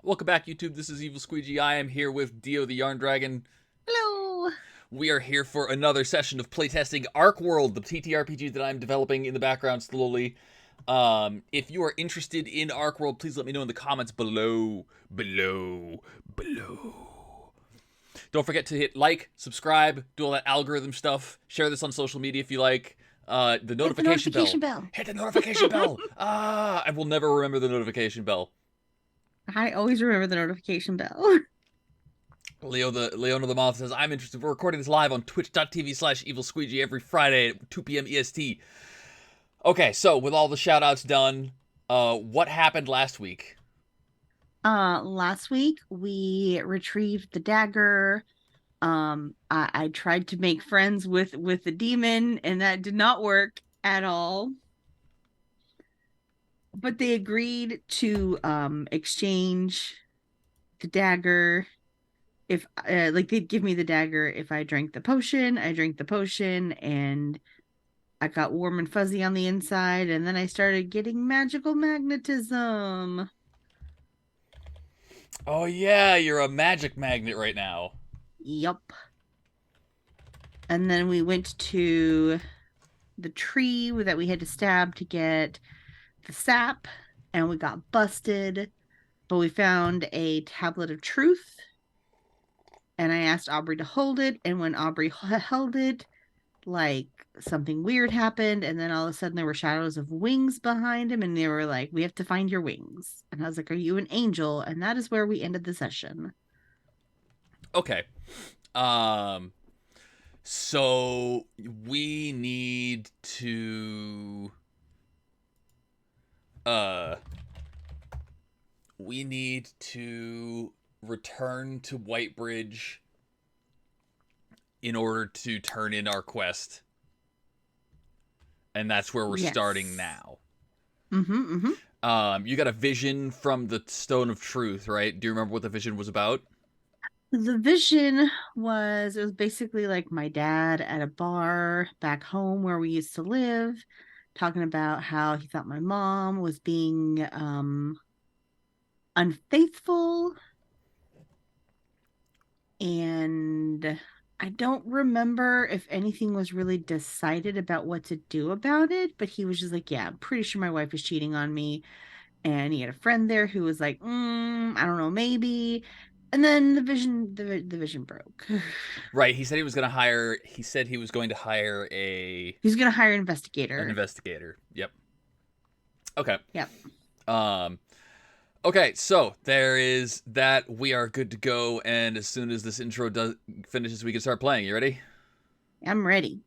Welcome back, YouTube. This is Evil Squeegee. I am here with Dio the Yarn Dragon. Hello. We are here for another session of playtesting Arcworld, the TTRPG that I'm developing in the background slowly. If you are interested in Arcworld, please let me know in the comments below. Below. Don't forget to hit like, subscribe, do all that algorithm stuff. Share this on social media if you like. The Hit the notification bell. notification bell. Hit the notification bell. I will never remember the notification bell. I always remember the notification bell. Leona the Moth says, I'm interested. We're recording this live on twitch.tv/Evil Squeegee every Friday at 2 p.m. EST. Okay, so with all the shout outs done, what happened last week? Last week we retrieved the dagger. I tried to make friends with the demon, and that did not work at all. But they agreed to exchange the dagger if like they'd give me the dagger if I drank the potion. I drank the potion and I got warm and fuzzy on the inside, and then I started getting magical magnetism. Oh, yeah, you're a magic magnet right now. Yup. And then we went to the tree that we had to stab to get the sap, and we got busted. But we found a tablet of truth, and I asked Aubrey to hold it. And when Aubrey held it, like something weird happened, and then all of a sudden there were shadows of wings behind him, and they were like, "We have to find your wings." And I was like, "Are you an angel?" And that is where we ended the session. Okay. Um, so we need to. Uh, we need to return to Whitebridge in order to turn in our quest. And that's where we're starting Yes. now. Mm-hmm. You got a vision from the Stone of Truth, right? Do you remember what the vision was about? The vision was, it was basically like my dad at a bar back home where we used to live, talking about how he thought my mom was being unfaithful. And I don't remember if anything was really decided about what to do about it, but he was just like, "Yeah, I'm pretty sure my wife is cheating on me." And he had a friend there who was like, I don't know, maybe. And then the vision broke. Right. He said he was going to hire. He said he was going to hire a He's gonna hire an an investigator. investigator. Yep. Okay. Yep, Um. Okay. So there is that. We are good to go. And as soon as this intro finishes, we can start playing. You ready? I'm ready.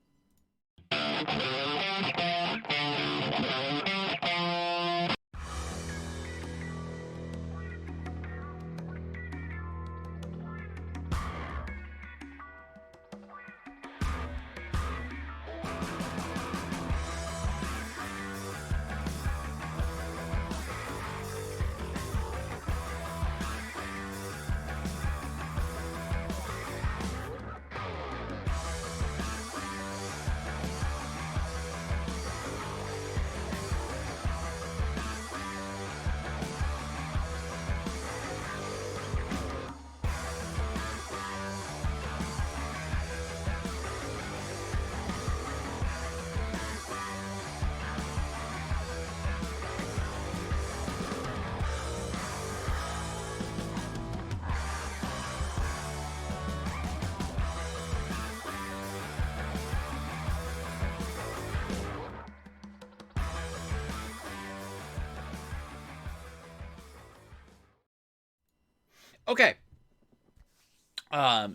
Okay.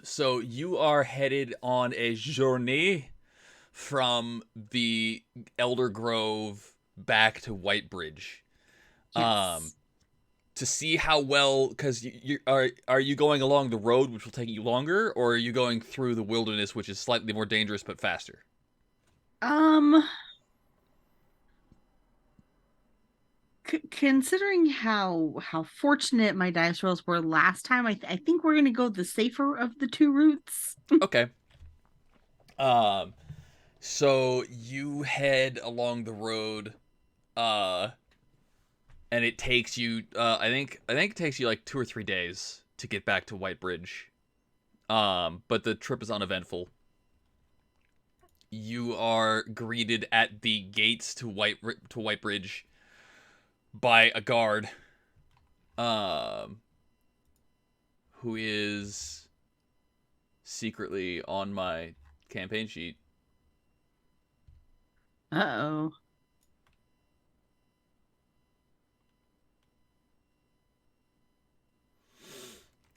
So you are headed on a journey from the Elder Grove back to Whitebridge. Um, Yes. to see how well, because are you going along the road, which will take you longer, or are you going through the wilderness, which is slightly more dangerous but faster? Um, considering how fortunate my dice rolls were last time, I think we're gonna go the safer of the two routes. Okay. Um, so you head along the road, uh, and it takes you. I think it takes you like 2 or 3 days to get back to White Bridge. But the trip is uneventful. You are greeted at the gates to White Bridge by a guard, um, who is secretly on my campaign sheet. Uh-oh.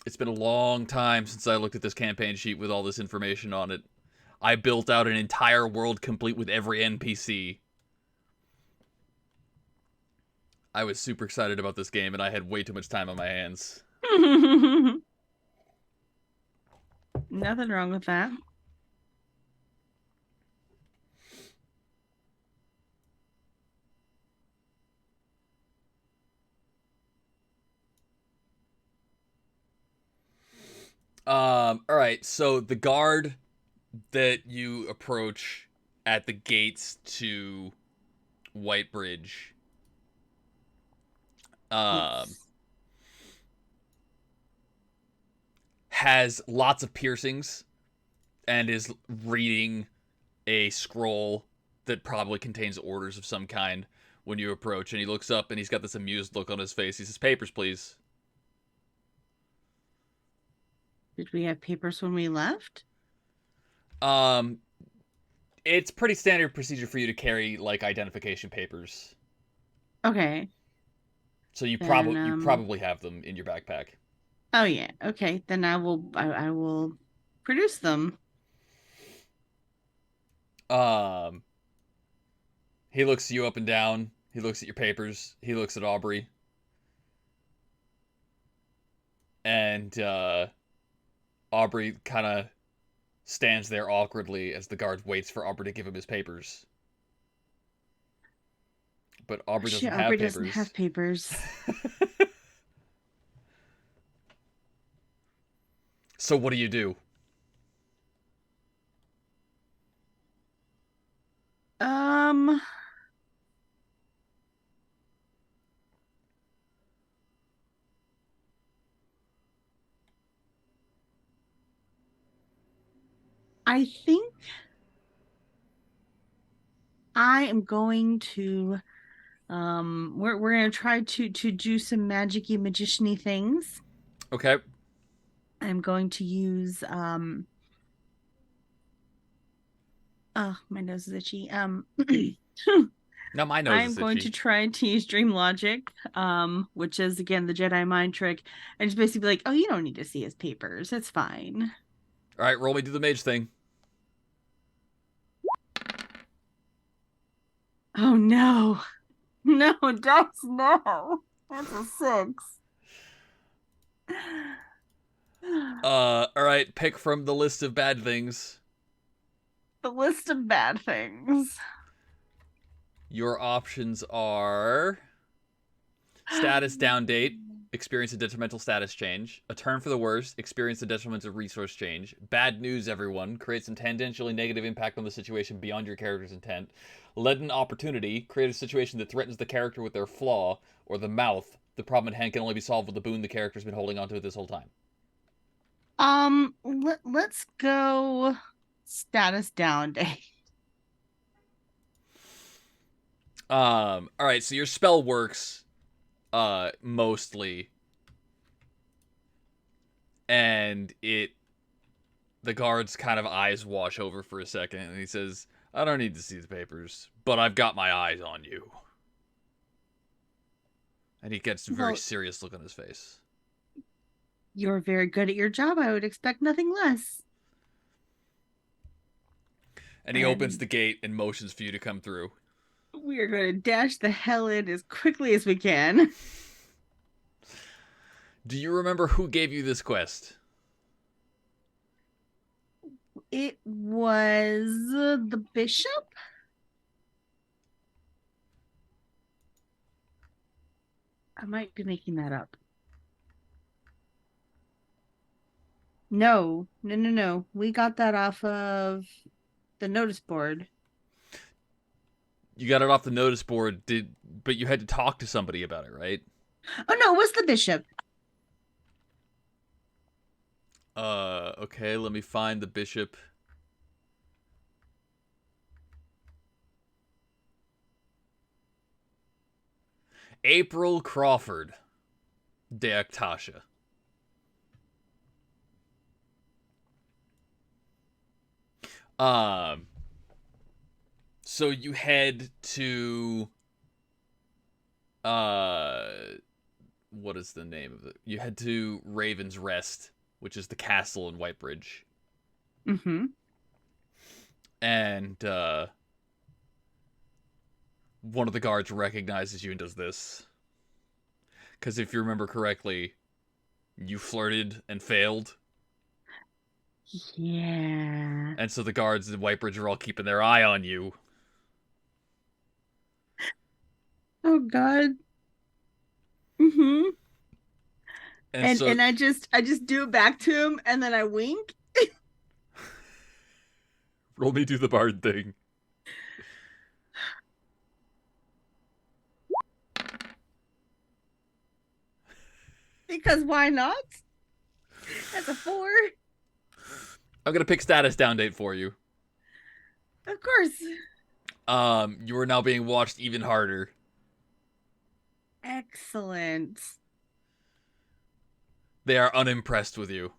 It's been a long time since I looked at this campaign sheet with all this information on it. I built out an entire world complete with every NPC. I was super excited about this game, and I had way too much time on my hands. Nothing wrong with that. All right. So the guard that you approach at the gates to White Bridge, um, Yes. has lots of piercings and is reading a scroll that probably contains orders of some kind when you approach. And he looks up and he's got this amused look on his face. He says, "Papers, please." Did we have papers when we left? Um, it's pretty standard procedure for you to carry like identification papers, Okay. so you Then probably have them in your backpack. oh yeah. Okay. Then I will produce them. Um, he looks you up and down. He looks at your papers. He looks at Aubrey, and Aubrey kind of stands there awkwardly as the guard waits for Aubrey to give him his papers. But Aubrey Shit, doesn't have Aubrey doesn't papers. have papers. So what do you do? Um, I think I am going to we're gonna try to do some magicy magiciany things. Okay. I'm going to use oh my nose is itchy. Now my nose I'm is going to itchy. try to use dream logic, which is again the Jedi mind trick, and just basically be like, oh, you don't need to see his papers. It's fine. All right, roll me do the mage thing. Oh no. No, Dex, no. That's a 6. All right, pick from the list of bad things. The list of bad things. Your options are status down date, experience a detrimental status change. A turn for the worst, experience a detrimental resource change. Bad news, everyone, create some tangentially negative impact on the situation beyond your character's intent. Leaden opportunity, create a situation that threatens the character with their flaw. Or the mouth, the problem at hand can only be solved with the boon the character's been holding onto this whole time. Let's go status down day. All right, so your spell works, mostly, and the guard's kind of eyes wash over for a second, and he says, "I don't need to see the papers, but I've got my eyes on you." And he gets a very Well, serious look on his face. you're very good at your job. I would expect nothing less. And he opens And the gate and motions for you to come through. we are going to dash the hell in as quickly as we can. Do you remember who gave you this quest? It was the bishop. I might be making that up. No, no, no, no. We got that off of the notice board. You got it off the notice board, but you had to talk to somebody about it, right? Oh no, it was the bishop. Okay, let me find the bishop. April Crawford, Deaktasha. Um, so you head to uh, what is the name of it? You head to Raven's Rest, which is the castle in Whitebridge, Mm-hmm. and one of the guards recognizes you and does this. Because if you remember correctly, you flirted and failed. Yeah. And so the guards in Whitebridge are all keeping their eye on you. Oh God. Mm-hmm. And And so and I just do it back to him, and then I wink roll me do the bard thing. because why not? That's a 4. I'm gonna pick status down date for you. Of course. You are now being watched even harder. Excellent. They are unimpressed with you.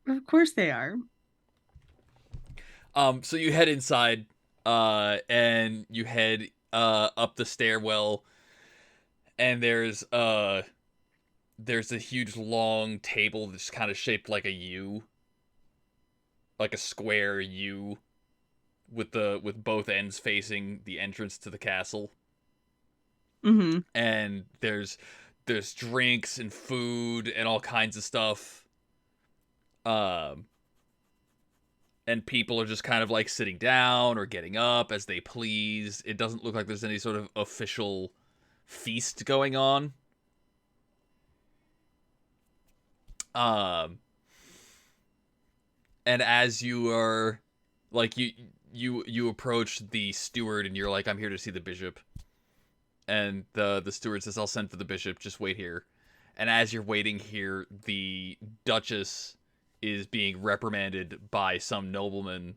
Of course they are. So you head inside, and you head up the stairwell, and there's a huge long table that's kind of shaped like a U, like a square U, with both ends facing the entrance to the castle. Mm-hmm. And there's drinks and food and all kinds of stuff. Um, and people are just kind of like sitting down or getting up as they please. It doesn't look like there's any sort of official feast going on. Um, and as you are like you approach the steward and you're like, I'm here to see the bishop. And the steward says, I'll send for the bishop, just wait here. And as you're waiting here, the Duchess is being reprimanded by some nobleman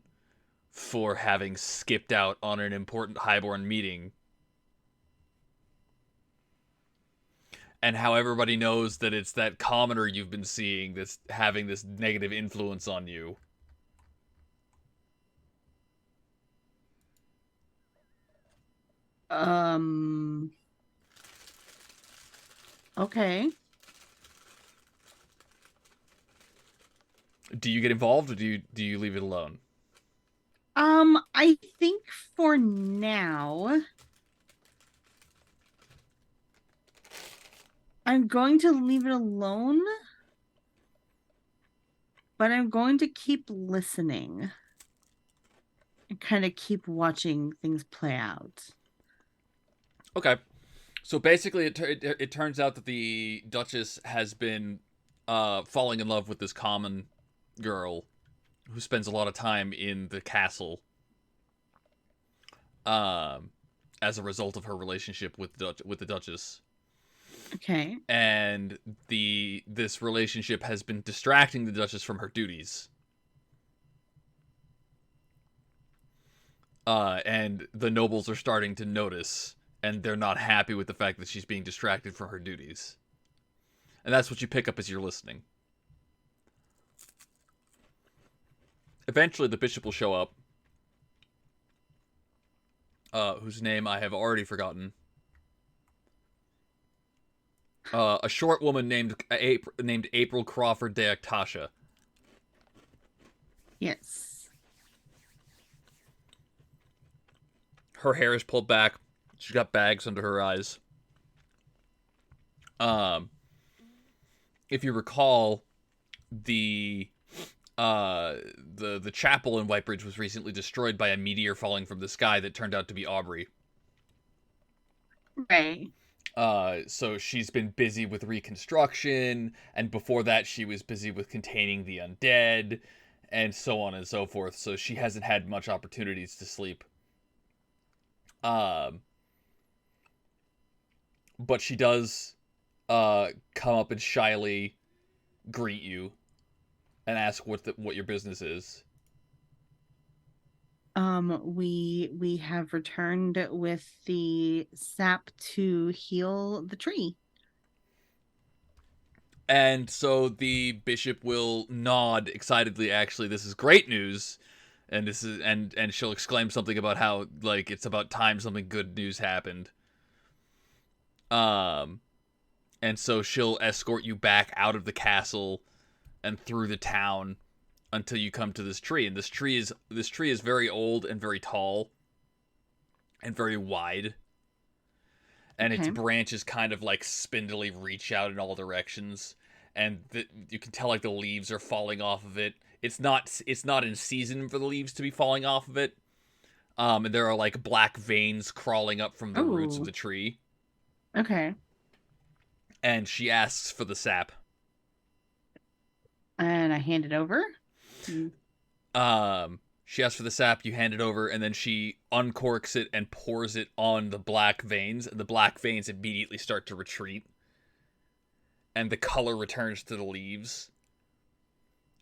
for having skipped out on an important highborn meeting. And how everybody knows that it's that commoner you've been seeing that's having this negative influence on you. Um. Okay. Do you get involved or do you leave it alone? I think for now, I'm going to leave it alone, but I'm going to keep listening and kind of keep watching things play out. Okay. So basically, it turns out that the Duchess has been falling in love with this common girl who spends a lot of time in the castle, um, as a result of her relationship with the Duchess. Okay. And this relationship has been distracting the Duchess from her duties. And the nobles are starting to notice, and they're not happy with the fact that she's being distracted from her duties. And that's what you pick up as you're listening. Eventually, the bishop will show up, whose name I have already forgotten. A short woman named April Crawford Deaktasha. Yes. Her hair is pulled back. She's got bags under her eyes. Um, if you recall, the the chapel in Whitebridge was recently destroyed by a meteor falling from the sky that turned out to be Aubrey. Right. So she's been busy with reconstruction, and before that, she was busy with containing the undead, and so on and so forth. So she hasn't had much opportunities to sleep. Um, but she does come up and shyly greet you and ask what your business is. We have returned with the sap to heal the tree. And so the bishop will nod excitedly. Actually, this is great news, and this is and she'll exclaim something about how like it's about time something good news happened. Um, and so she'll escort you back out of the castle and through the town until you come to this tree. And this tree is very old and very tall and very wide, and its Okay. branches kind of like spindly reach out in all directions, and you can tell like the leaves are falling off of it. It's not in season for the leaves to be falling off of it. And there are like black veins crawling up from the roots of Oh, the tree. okay. And she asks for the sap. And I hand it over. Mm. She asks for the sap, you hand it over, and then she uncorks it and pours it on the black veins, and the black veins immediately start to retreat, and the color returns to the leaves.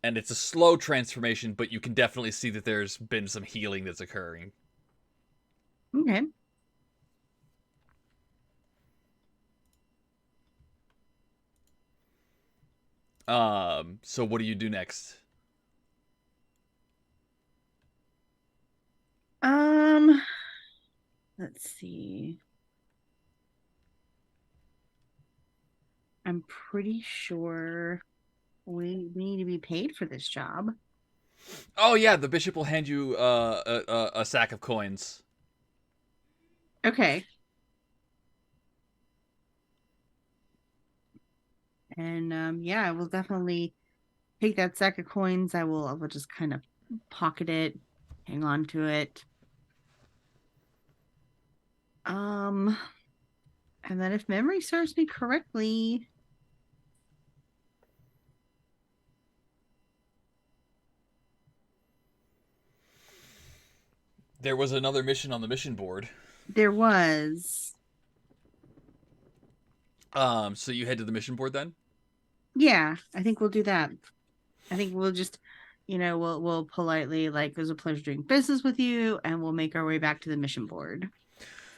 And it's a slow transformation, but you can definitely see that there's been some healing that's occurring. Okay. So what do you do next? Um, let's see. I'm pretty sure we need to be paid for this job. Oh yeah, the bishop will hand you a sack of coins. Okay. And yeah, I will definitely take that sack of coins. I will just kind of pocket it, hang on to it. Um, and then if memory serves me correctly, There was another mission on the mission board. there was. So you head to the mission board then? Yeah, I think we'll do that. I think we'll just, we'll politely like, it was a pleasure doing business with you, and we'll make our way back to the mission board.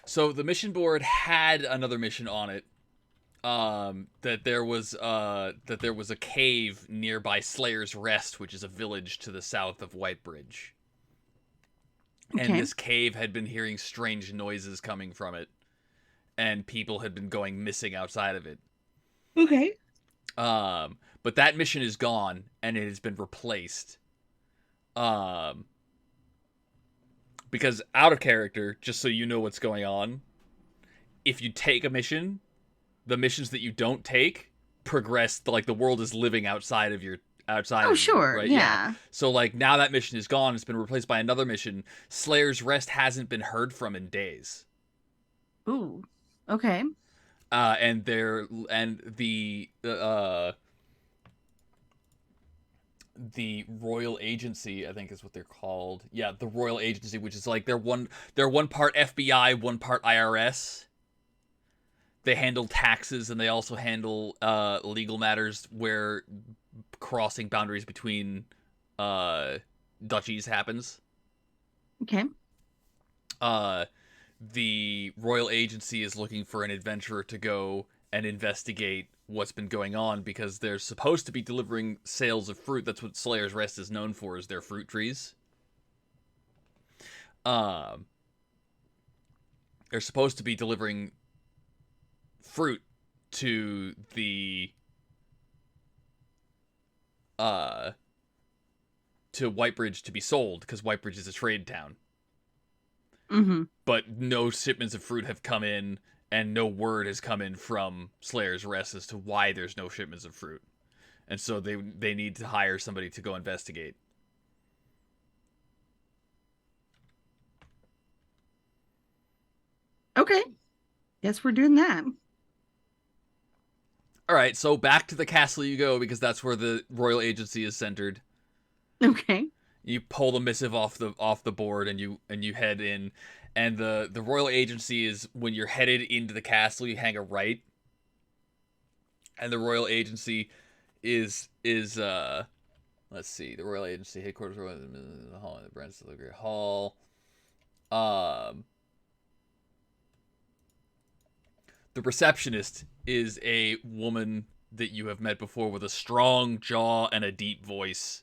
So the mission board had another mission on it. That there was a cave nearby Slayer's Rest, which is a village to the south of Whitebridge. And Okay. this cave had been hearing strange noises coming from it, and people had been going missing outside of it. Okay. But that mission is gone, and it has been replaced. Um, because out of character, just so you know what's going on, if you take a mission, the missions that you don't take progress. Like the world is living outside Oh, of you, sure. right? Yeah. Yeah. So like now that mission is gone, it's been replaced by another mission. Slayer's Rest hasn't been heard from in days. Ooh. Okay. And they're and the Royal Agency, I think is what they're called. Yeah, the Royal Agency, which is like they're one part FBI, one part IRS. They handle taxes and they also handle legal matters where crossing boundaries between uh, duchies happens. Okay. Uh, the Royal Agency is looking for an adventurer to go and investigate what's been going on because they're supposed to be delivering sales of fruit. That's what Slayer's Rest is known for, is their fruit trees. Um, they're supposed to be delivering fruit to the uh to Whitebridge to be sold because Whitebridge is a trade town. Mm-hmm. But no shipments of fruit have come in, and no word has come in from Slayer's Rest as to why there's no shipments of fruit. And so they need to hire somebody to go investigate. Okay. Guess we're doing that. All right, so back to the castle you go because that's where the royal agency is centered. Okay. You pull the missive off the board, and you head in. And the royal agency is when you're headed into the castle, you hang a right, and the royal agency is let's see, the royal agency headquarters, the hall, the branch of the Great Hall. Um, the receptionist is a woman that you have met before with a strong jaw and a deep voice,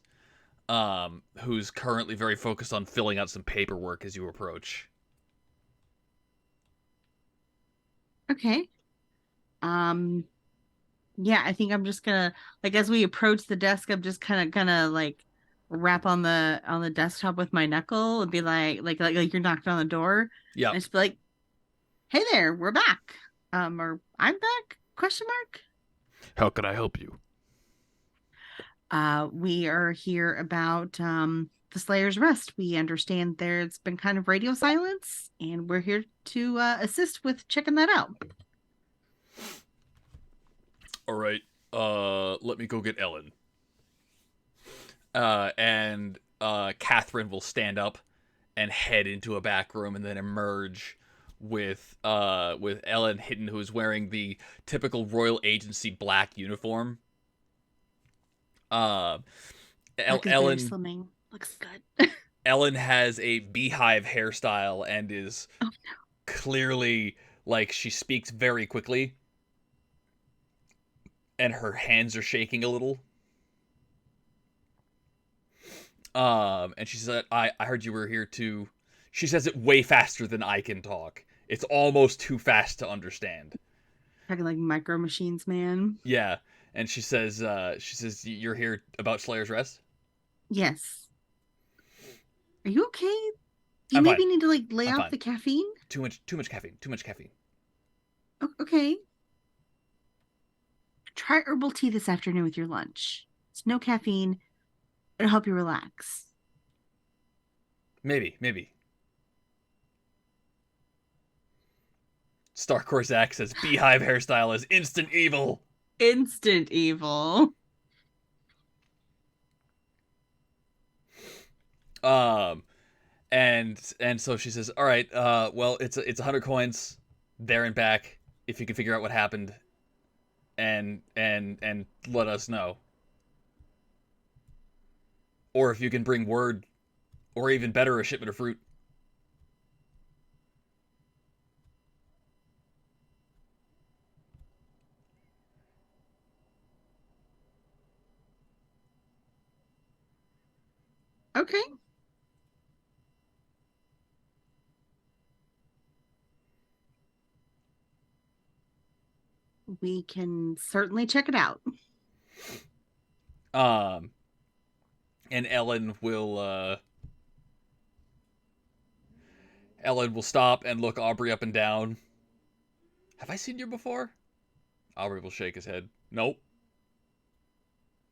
who's currently very focused on filling out some paperwork as you approach. Okay. Um, yeah, I think I'm just gonna like as we approach the desk, I'm just kind of gonna like rap on the desktop with my knuckle and be like you're knocking on the door Yep. and just be like, "Hey there, we're back." Or I'm back? Question mark. How can I help you? We are here about the Slayer's Rest. We understand there's been kind of radio silence, and we're here to assist with checking that out. All right. Let me go get Ellen. And Catherine will stand up and head into a back room, and then emerge with Ellen Hidden, who is wearing the typical royal agency black uniform. Uh, Black is very Ellen slimming. Looks good. Ellen has a beehive hairstyle and is Oh, clearly like she speaks very quickly, and her hands are shaking a little. And she said, I heard you were here to. She says it way faster than I can talk. It's almost too fast to understand. talking like micro machines, man. Yeah, and she says you're here about Slayer's Rest. Yes. Are you okay? Do you I'm fine. maybe need to like lay I'm off fine. the caffeine? Too much caffeine. Too much caffeine. Okay. Try herbal tea this afternoon with your lunch. It's no caffeine. It'll help you relax. Maybe. Starcore Zach says beehive hairstyle is instant evil. Instant evil. Um, and so she says, all right, well, it's 100 coins there and back if you can figure out what happened, and let us know, or if you can bring word, or even better, a shipment of fruit. Okay. We can certainly check it out. Um, and Ellen will stop and look Aubrey up and down. Have I seen you before? Aubrey will shake his head. Nope.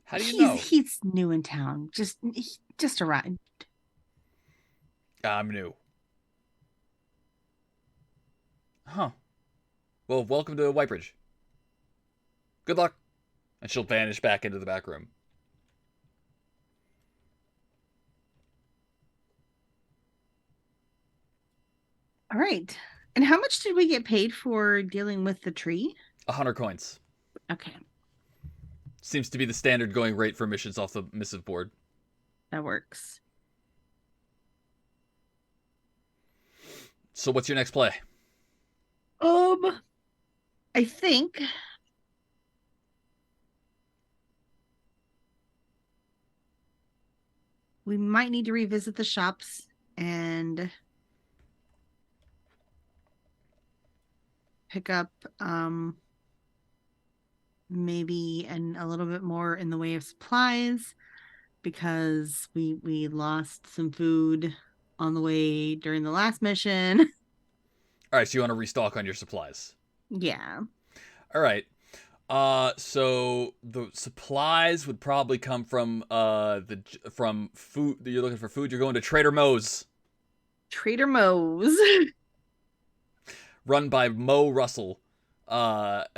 How do you know? He's new in town. Just arrived. I'm new. Huh. Well, welcome to Whitebridge. Good luck. And she'll vanish back into the back room. All right. And how much did we get paid for dealing with the tree? 100 coins. Okay, Seems to be the standard going rate for missions off the missive board. that works. So what's your next play? I think we might need to revisit the shops and pick up maybe a little bit more in the way of supplies because we lost some food on the way during the last mission. All right, so you want to restock on your supplies. Yeah. All right. So the supplies would probably come from from food. You're looking for food. You're going to Trader Moe's, Trader Moe's. run by Mo Russell.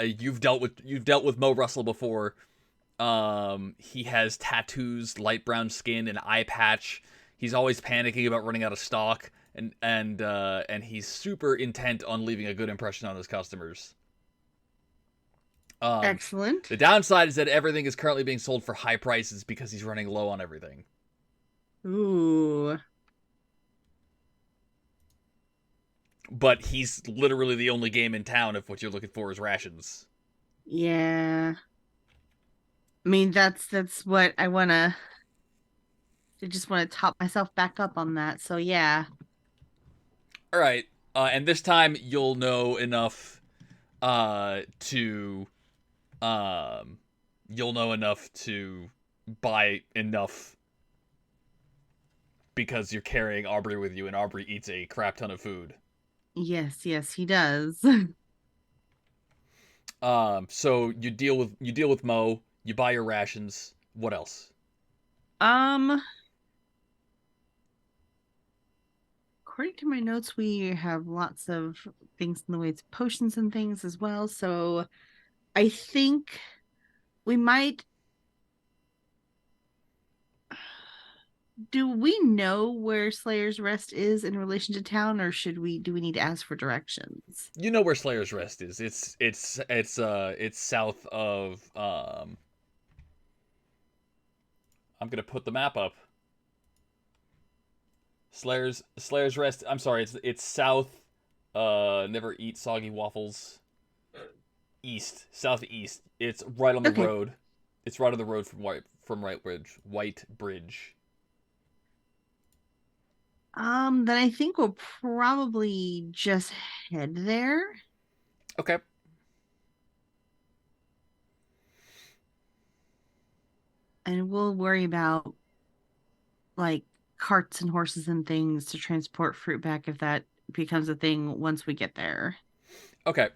You've dealt with Mo Russell before. He has tattoos, light brown skin, an eye patch. He's always panicking about running out of stock, and he's super intent on leaving a good impression on his customers. Um, Excellent. the downside is that everything is currently being sold for high prices because he's running low on everything. Ooh. But he's literally the only game in town if what you're looking for is rations. Yeah. I mean, that's what I wanna. I just want to top myself back up on that. So yeah. All right, and this time you'll know enough to um, you'll know enough to buy enough because you're carrying Aubrey with you, and Aubrey eats a crap ton of food. Yes, yes, he does. So you deal with Mo. You buy your rations. What else? Um, according to my notes, we have lots of things in the way of potions and things as well. So I think we might. Do we know where Slayer's Rest is in relation to town, or do we need to ask for directions? You know where Slayer's Rest is. It's south of I'm gonna put the map up. Slayer's Rest. I'm sorry. It's south. Never eat soggy waffles. East, southeast. It's right on the Okay. road. It's right on the road from White Bridge. White Bridge. Then I think we'll probably just head there Okay. and we'll worry about like carts and horses and things to transport fruit back if that becomes a thing once we get there. Okay.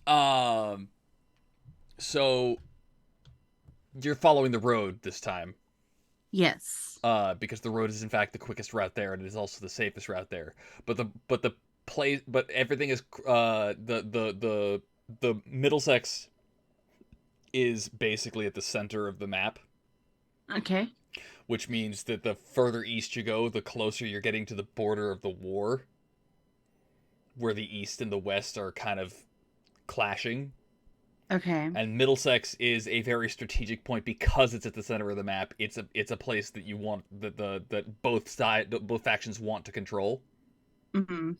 Um. So you're following the road this time. Yes. Because the road is in fact the quickest route there, and it is also the safest route there. But everything is the Middlesex is basically at the center of the map, Okay. which means that the further east you go, the closer you're getting to the border of the war, where the east and the west are kind of clashing. Okay. And Middlesex is a very strategic point because it's at the center of the map. It's a place that you want that both factions want to control. Hmm.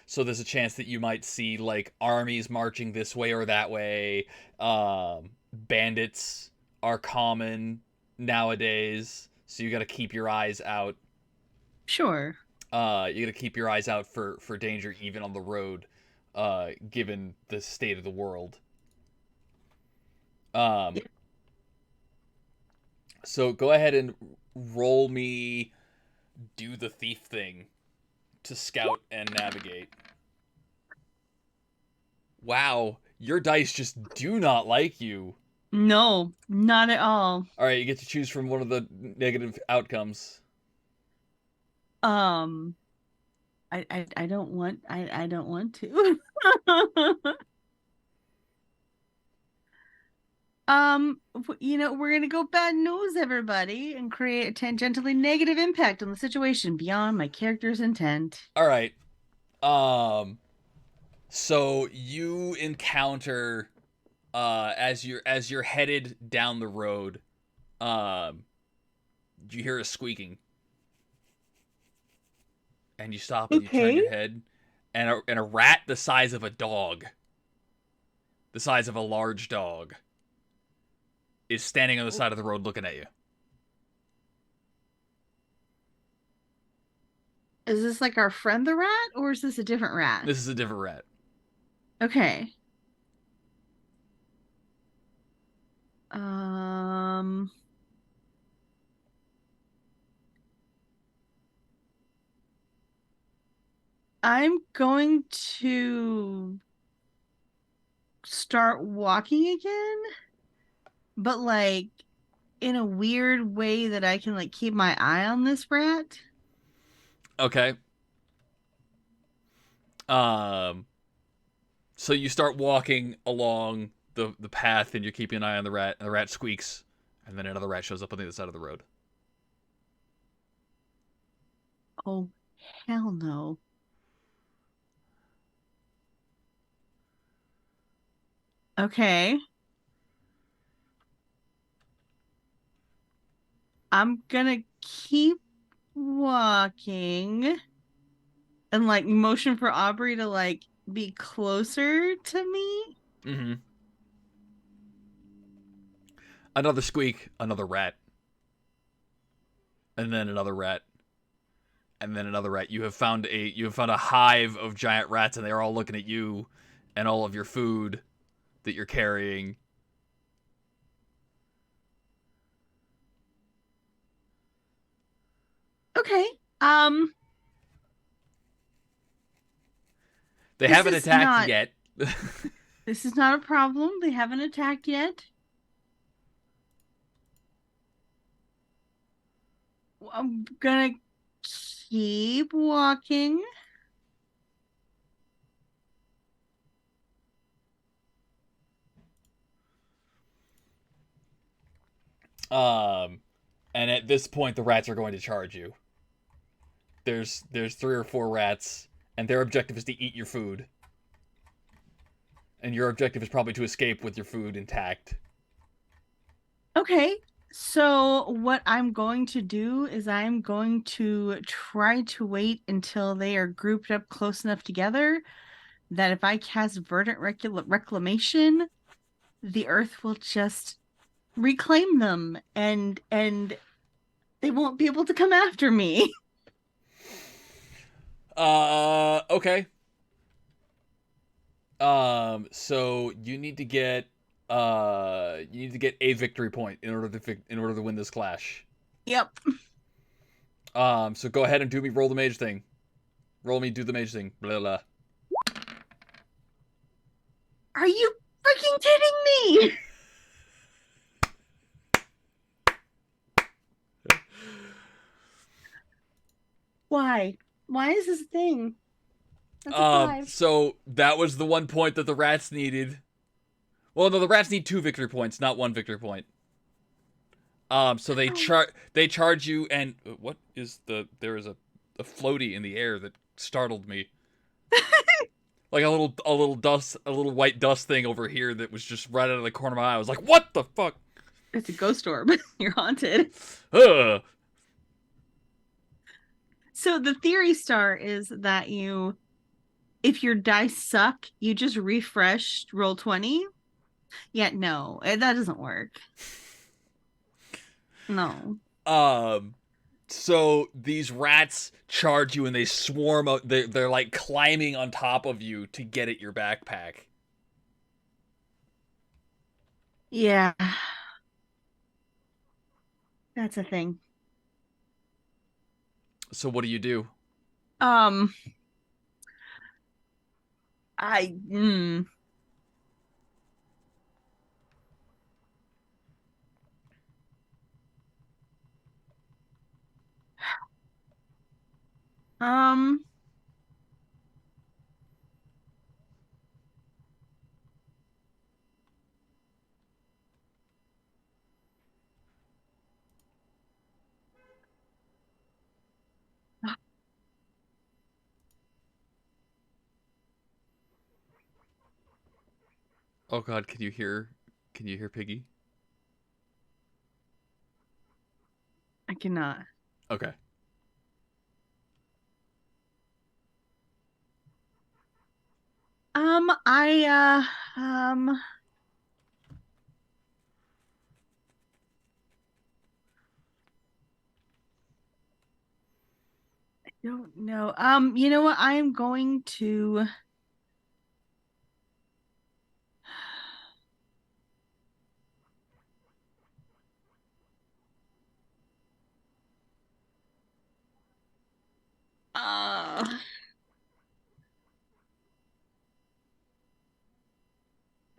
So there's a chance that you might see like armies marching this way or that way. Bandits are common nowadays, so you got to keep your eyes out. Sure. You got to keep your eyes out for danger even on the road, given the state of the world. Um, Yeah. so go ahead and roll me do the thief thing to scout and navigate. Wow, your dice just do not like you. No, not at all. All right, you get to choose from one of the negative outcomes. Um, I don't want I don't want to. We're gonna go bad news, everybody, and create a tangentially negative impact on the situation beyond my character's intent. All right. Um so you encounter as you're headed down the road, um you hear a squeaking, and you stop and you turn Okay. your head, and a rat the size of a dog, the size of a large dog, is standing on the side of the road looking at you. Is this like our friend the rat, or is this a different rat? This is a different rat. Okay. Um, I'm going to start walking again, but like in a weird way that I can like keep my eye on this rat. Okay. Um so you start walking along the path, and you're keeping an eye on the rat, and the rat squeaks, and then another rat shows up on the other side of the road. Oh, hell no. Okay. I'm gonna keep walking and like motion for Aubrey to like be closer to me. Mm-hmm. Another squeak, another rat, and then another rat, and then another rat. You have found a hive of giant rats, and they are all looking at you and all of your food that you're carrying. Okay. Um, They this haven't is attacked not yet. this is not a problem. They haven't attacked yet. I'm gonna keep walking. um, and at this point, the rats are going to charge you. There's 3 or 4 rats, and their objective is to eat your food, and your objective is probably to escape with your food intact. Okay. So what I'm going to do is I'm going to try to wait until they are grouped up close enough together that if I cast verdant reclamation, the earth will just reclaim them and they won't be able to come after me. Okay. So you need to get a victory point in order to win this clash. Yep. So go ahead and do me roll the mage thing. Roll me do the mage thing. Blah blah. Are you freaking kidding me? Why? Why is this a thing? That's a five. So that was the 1 point that the rats needed. Well, no, the rats need 2 victory points, not 1 victory point. So they charge you, and what is there is a floaty in the air that startled me, like a little white dust thing over here that was just right out of the corner of my eye. I was like, what the fuck? It's a ghost orb. You're haunted. Ugh. So the theory star is that if your dice suck, you just refresh roll 20. Yeah, no, that doesn't work. No. Um, so these rats charge you and they swarm out. They're like climbing on top of you to get at your backpack. Yeah, that's a thing. So what do you do? Um, I mm, um Oh God, can you hear? Can you hear Piggy? I cannot. Okay. I don't know. You know what? I am going to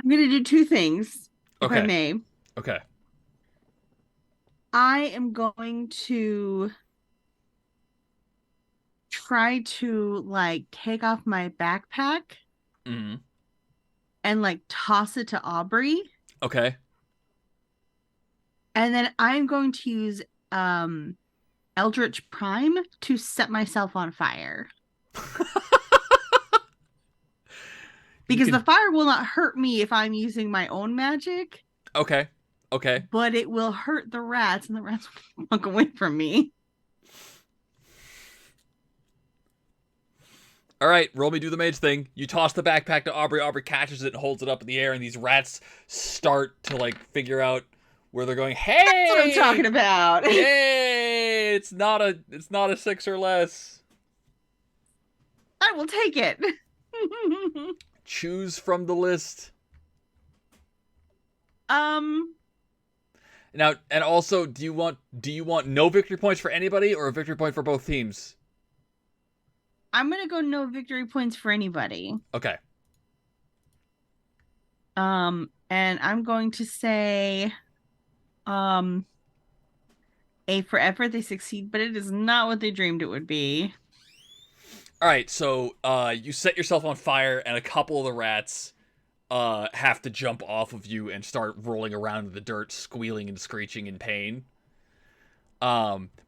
I'm gonna do two things, if I Okay. may. Okay. I am going to try to like take off my backpack Mm-hmm. and like toss it to Aubrey. Okay. And then I'm going to use um Eldritch Prime to set myself on fire. You Because the can. fire will not hurt me if I'm using my own magic, Okay. Okay. but it will hurt the rats, and the rats will walk away from me. All right, roll me do the mage thing. You toss the backpack to Aubrey. Aubrey catches it and holds it up in the air, and these rats start to like figure out where they're going. That's what I'm talking Hey, about. hey! It's not a 6 or less. I will take it. Choose from the list. um, Now, and also, do you want no victory points for anybody or a victory point for both teams? I'm gonna go no victory points for anybody. Okay. And I'm going to say, um, A for effort, they succeed, but it is not what they dreamed it would be. All right. So, you set yourself on fire, and a couple of the rats have to jump off of you and start rolling around in the dirt, squealing and screeching in pain.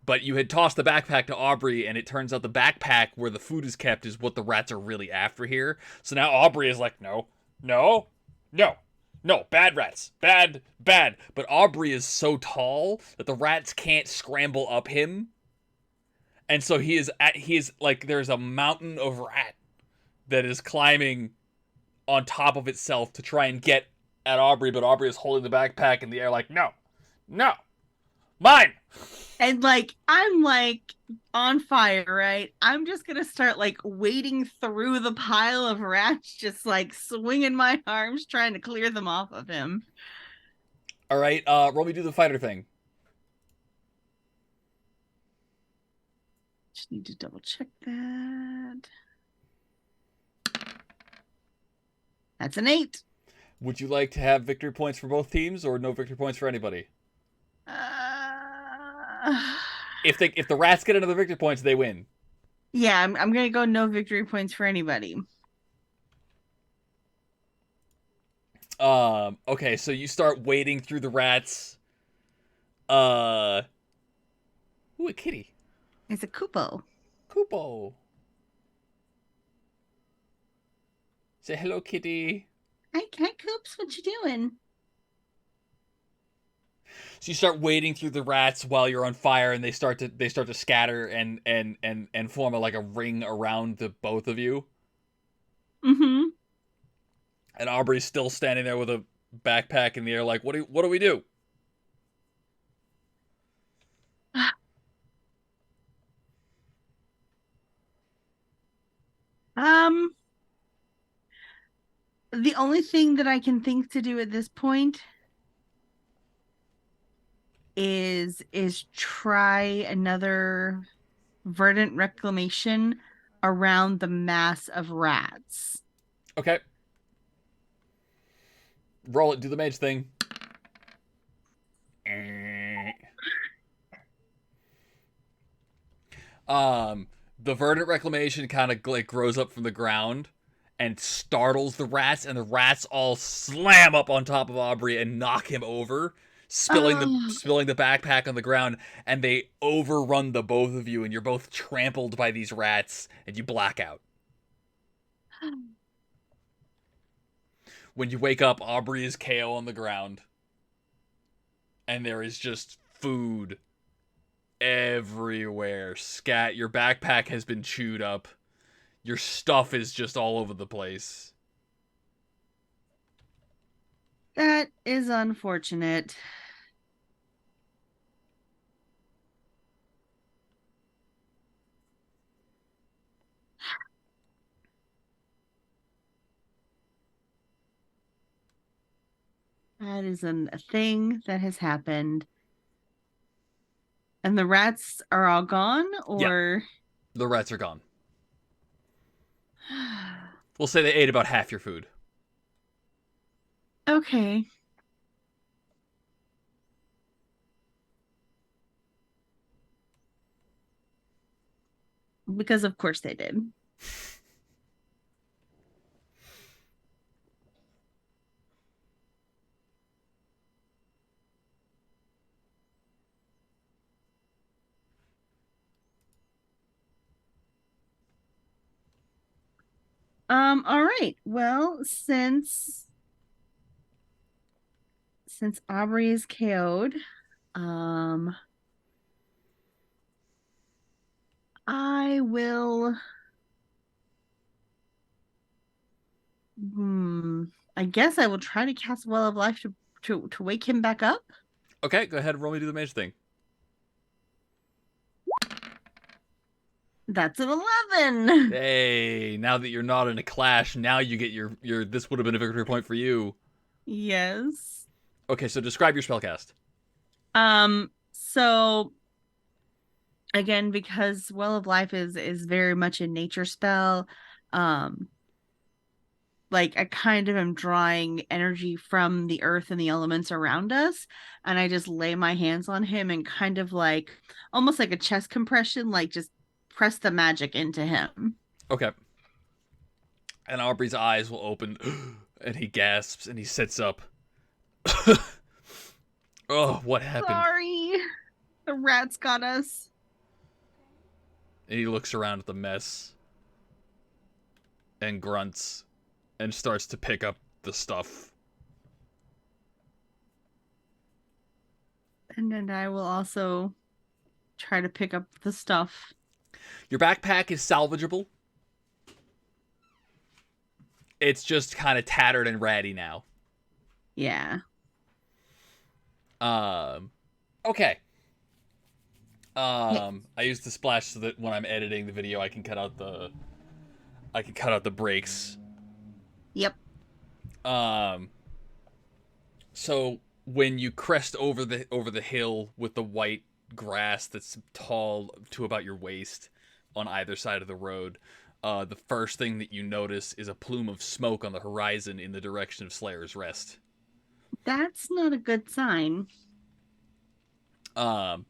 But you had tossed the backpack to Aubrey, and it turns out the backpack where the food is kept is what the rats are really after here. So now Aubrey is like, no, no, no, no, bad rats, bad, bad. But Aubrey is so tall that the rats can't scramble up him, and so he is like there's a mountain of rat that is climbing on top of itself to try and get at Aubrey, but Aubrey is holding the backpack in the air like, no, no, mine. And like, I'm like on fire, right? I'm just gonna start like wading through the pile of rats, just like swinging my arms, trying to clear them off of him. All right, roll me do the fighter thing. Just need to double check that. That's an 8. Would you like to have victory points for both teams or no victory points for anybody? Uh, If the rats get another victory points, they win. yeah, I'm gonna go no victory points for anybody. Okay, so you start wading through the rats. Uh, ooh, a kitty. It's a Kupo. Kupo. Say hello, kitty. Hi, Coops. What you doing? So you start wading through the rats while you're on fire, and they start to scatter and form like a ring around the both of you. Mm-hmm. And Aubrey's still standing there with a backpack in the air, like, what do we do? Um, the only thing that I can think to do at this point is try another verdant reclamation around the mass of rats. Okay, roll it. Do the mage thing. The verdant reclamation kind of like grows up from the ground and startles the rats, and the rats all slam up on top of Aubrey and knock him over, spilling the Oh, spilling the backpack on the ground, and they overrun the both of you, and you're both trampled by these rats, and you black out. When you wake up, Aubrey is KO on the ground, and there is just food everywhere. Scat, your backpack has been chewed up. Your stuff is just all over the place. that is unfortunate. That is a thing that has happened. And the rats are all gone, Yeah, or the rats are gone. We'll say they ate about half your food. okay. Because of course they did. All right. Well, since Aubrey is KO'd, um, I will. Hmm. I guess I will try to cast Well of Life to wake him back up. Okay, go ahead and roll me to do the mage thing. That's an 11. Hey, now that you're not in a clash, now you get your. This would have been a victory point for you. Yes. Okay, so describe your spellcast. So again, because Well of Life is very much a nature spell, um, like I kind of am drawing energy from the earth and the elements around us, and I just lay my hands on him and kind of like almost like a chest compression, like just press the magic into him. Okay, and Aubrey's eyes will open, and he gasps and he sits up. Oh, what happened? Sorry, the rats got us. And he looks around at the mess and grunts and starts to pick up the stuff. And then I will also try to pick up the stuff. Your backpack is salvageable. It's just kind of tattered and ratty now. Yeah. Um, okay. Yeah. I use the splash so that when I'm editing the video, I can cut out the breaks. Yep. Um, so when you crest over the hill with the white grass that's tall to about your waist on either side of the road, the first thing that you notice is a plume of smoke on the horizon in the direction of Slayer's Rest. That's not a good sign. Um,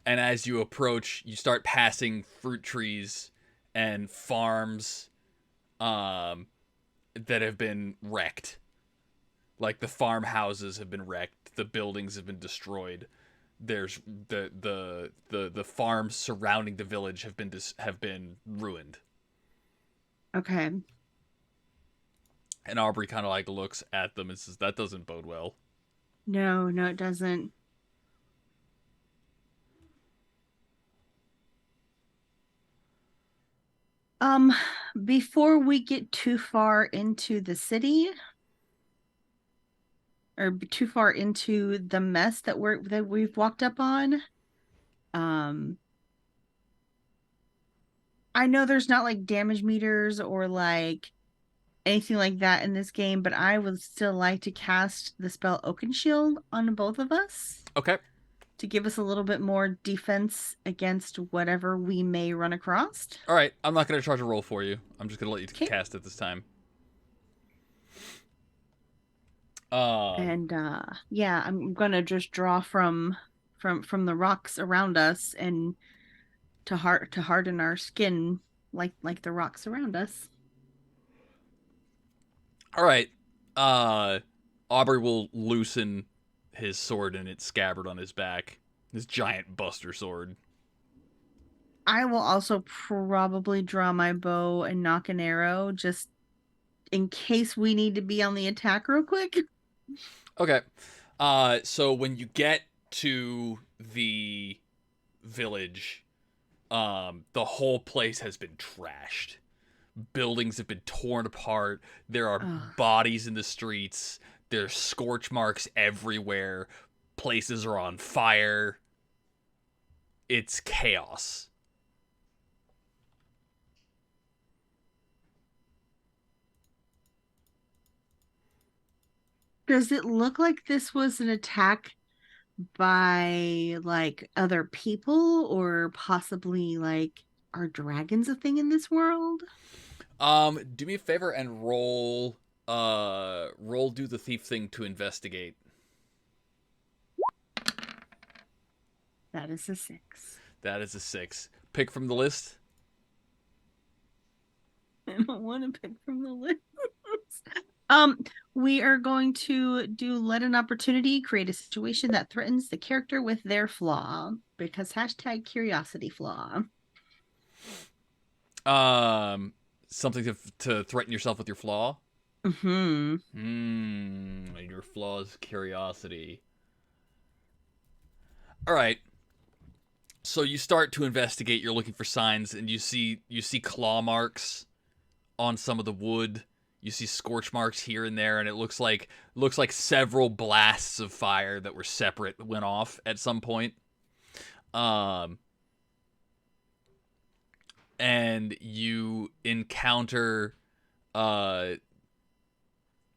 and as you approach, you start passing fruit trees and farms um, that have been wrecked. Like the farmhouses have been wrecked, the buildings have been destroyed. There's the farms surrounding the village have been ruined. Okay. And Aubrey kind of like looks at them and says, "That doesn't bode well." No, no, it doesn't. Um, before we get too far into the city or too far into the mess that we've walked up on, um, I know there's not like damage meters or like anything like that in this game, but I would still like to cast the spell Oakenshield on both of us Okay. to give us a little bit more defense against whatever we may run across. All right. I'm not going to charge a roll for you. I'm just going to let you Okay. cast it this time. Um. And yeah, I'm gonna just draw from the rocks around us and to harden our skin like the rocks around us. All right. Aubrey will loosen his sword and its scabbard on his back. His giant buster sword. I will also probably draw my bow and knock an arrow just in case we need to be on the attack real quick. Okay. So when you get to the village, the whole place has been trashed. Buildings have been torn apart. There are Ugh. bodies in the streets. There's scorch marks everywhere. Places are on fire. It's chaos. Does it look like this was an attack by like other people or possibly like are dragons a thing in this world? Do me a favor and roll do the thief thing to investigate. That is a 6. That is a 6. Pick from the list. I don't want to pick from the list. Um, we are going to do let an opportunity create a situation that threatens the character with their flaw because hashtag curiosity flaw. Um Something to threaten yourself with your flaw. Mm-hmm. Your flaw is curiosity. All right. So you start to investigate. You're looking for signs, and you see claw marks on some of the wood. You see scorch marks here and there, and it looks like several blasts of fire that were separate went off at some point. Um, and you encounter uh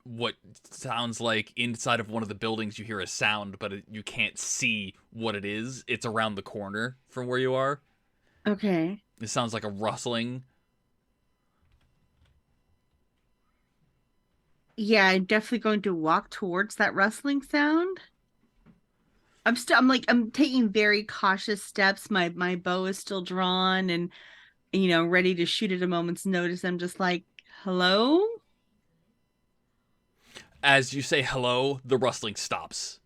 what sounds like inside of one of the buildings. You hear a sound, but you can't see what it is. It's around the corner from where you are. Okay. It sounds like a rustling. Yeah, I'm definitely going to walk towards that rustling sound. I'm taking very cautious steps. My bow is still drawn and ready to shoot at a moment's notice. I'm just like, hello? As you say hello, the rustling stops.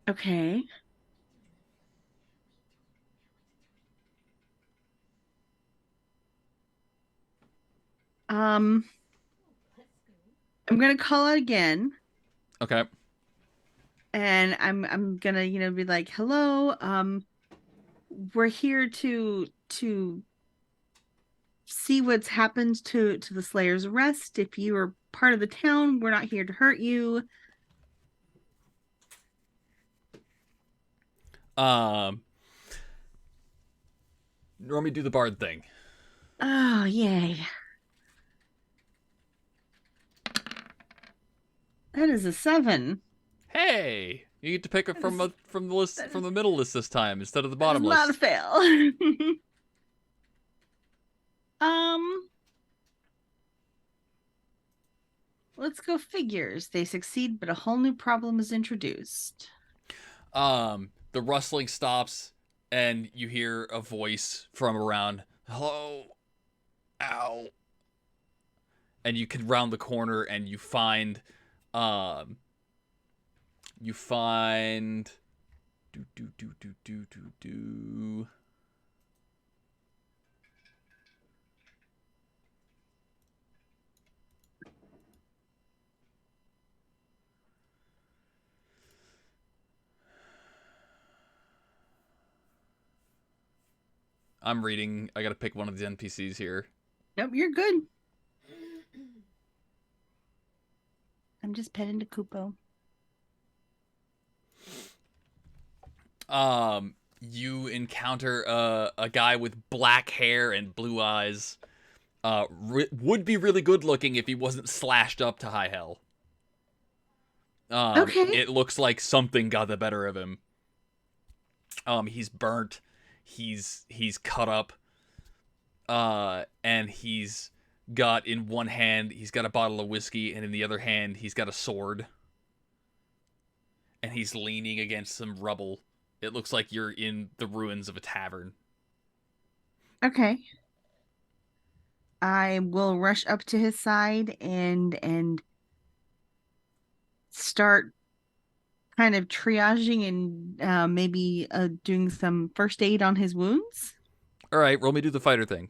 Okay. Um, I'm gonna call out again, Okay. and I'm gonna, be like, hello, we're here to see what's happened to the Slayer's arrest. If you are part of the town, we're not here to hurt you. Um, Normally do the bard thing. Oh, yay. That is a 7. Hey, you get to pick it That is from the list that from is the middle list this time instead of the that is bottom not a list. fail. um, let's go figures. They succeed, but a whole new problem is introduced. The rustling stops, and you hear a voice from around. Hello, ow. And you can round the corner, and um, you find, do. I'm reading. I gotta pick one of the NPCs here. Nope, you're good. I'm just petting the Kupo. You encounter a guy with black hair and blue eyes. Would be really good looking if he wasn't slashed up to high hell. Okay. It looks like something got the better of him. He's burnt. He's cut up. And he's got in one hand he's got a bottle of whiskey, and in the other hand he's got a sword. And he's leaning against some rubble. It looks like you're in the ruins of a tavern. Okay. I will rush up to his side and start kind of triaging and maybe doing some first aid on his wounds. All right, roll me do the fighter thing.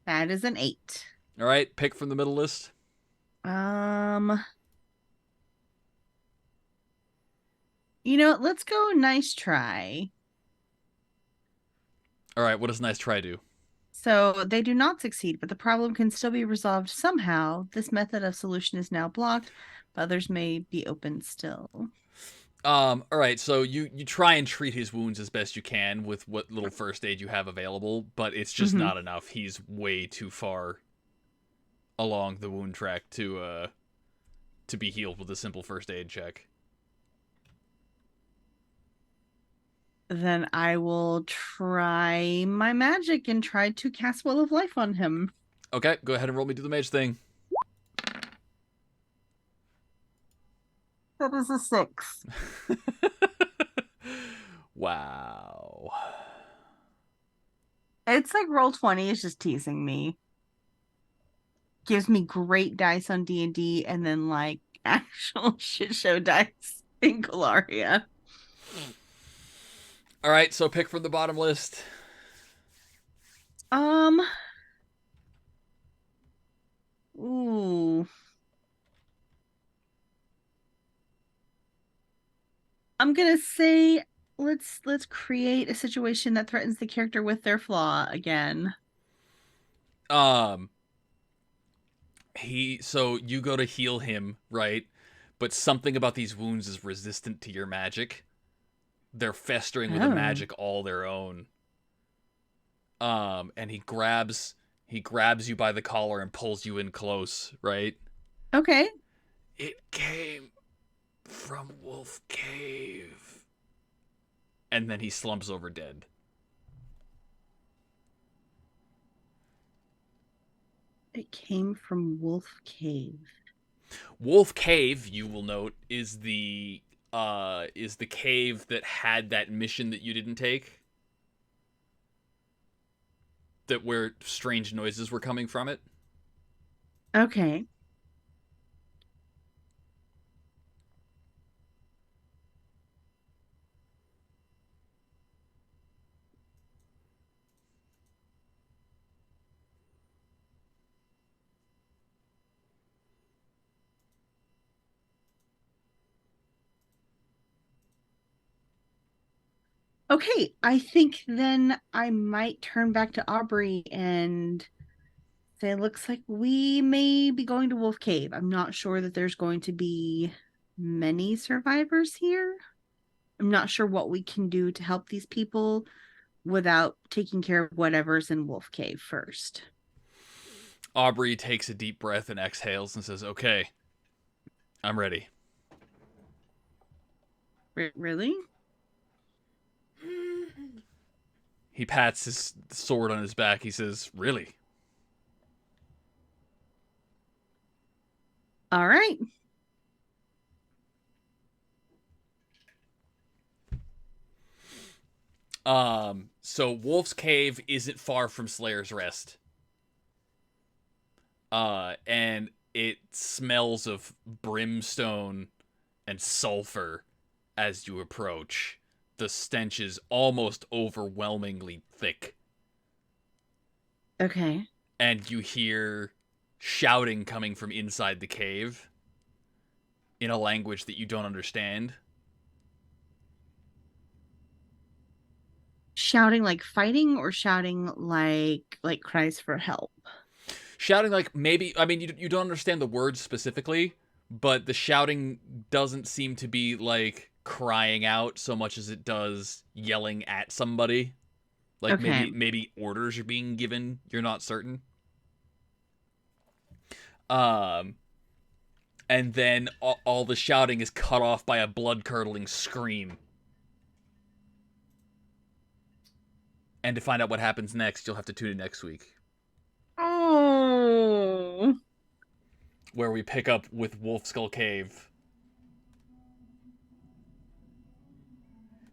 That is an 8. All right, pick from the middle list. Um, let's go nice try. All right, what does nice try do? So they do not succeed, but the problem can still be resolved somehow. This method of solution is now blocked, but others may be open still. All right, so you try and treat his wounds as best you can with what little first aid you have available, but it's just Mm-hmm. not enough. He's way too far along the wound track to be healed with a simple first aid check. Then I will try my magic and try to cast Will of Life on him. Okay, go ahead and roll me do the mage thing. That is a 6. Wow. It's like Roll20 is just teasing me. Gives me great dice on D&D and then like actual shit show dice in Galaria. All right, so pick from the bottom list. Um, ooh. I'm gonna say let's create a situation that threatens the character with their flaw again. Um, so you go to heal him, right? But something about these wounds is resistant to your magic. They're festering with a Oh, magic all their own. And he grabs you by the collar and pulls you in close, right? okay. It came from Wolf Cave. And then he slumps over dead. It came from Wolf Cave. Wolf Cave, you will note, is the cave that had that mission that you didn't take. That where strange noises were coming from it. Okay. Okay, I think then I might turn back to Aubrey and say, looks like we may be going to Wolf Cave. I'm not sure that there's going to be many survivors here. I'm not sure what we can do to help these people without taking care of whatever's in Wolf Cave first. Aubrey takes a deep breath and exhales and says, "Okay, I'm ready." Really? He pats his sword on his back. He says, "Really?" All right. So Wolf's Cave isn't far from Slayer's Rest. And it smells of brimstone and sulfur as you approach. The stench is almost overwhelmingly thick. Okay. And you hear shouting coming from inside the cave in a language that you don't understand. Shouting like fighting or shouting like cries for help? Shouting like maybe, I mean, you don't understand the words specifically, but the shouting doesn't seem to be like crying out so much as it does yelling at somebody. Like Okay. maybe orders are being given. You're not certain. Um, and then all the shouting is cut off by a blood curdling scream. And to find out what happens next, you'll have to tune in next week, Oh. where we pick up with Wolf Skull Cave.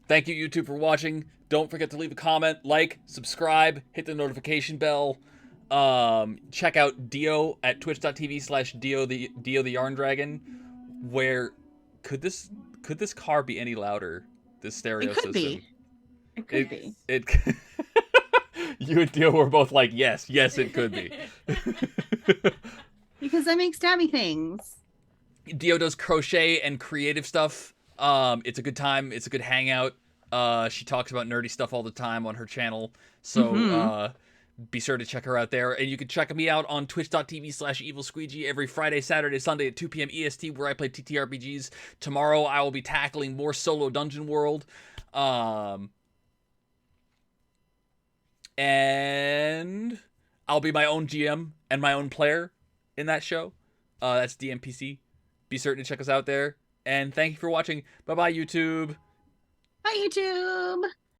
Thank you, YouTube, for watching. Don't forget to leave a comment, like, subscribe, hit the notification bell. Check out Dio at twitch.tv/Dio the Yarn Dragon. Where could this car be any louder? This It stereo could system. be. It could It be. it. You and Dio were both like, yes, it could be. Because I make stabby things. Dio does crochet and creative stuff. It's a good time. It's a good hangout. She talks about nerdy stuff all the time on her channel. So Mm-hmm. be sure to check her out there. And you can check me out on twitch.tv/Evil Squeegee every Friday, Saturday, Sunday at 2 p.m. EST, where I play TTRPGs. Tomorrow I will be tackling more solo Dungeon World. And I'll be my own GM and my own player in that show. That's DMPC. Be certain to check us out there. And thank you for watching. Bye bye, YouTube. Hi, YouTube.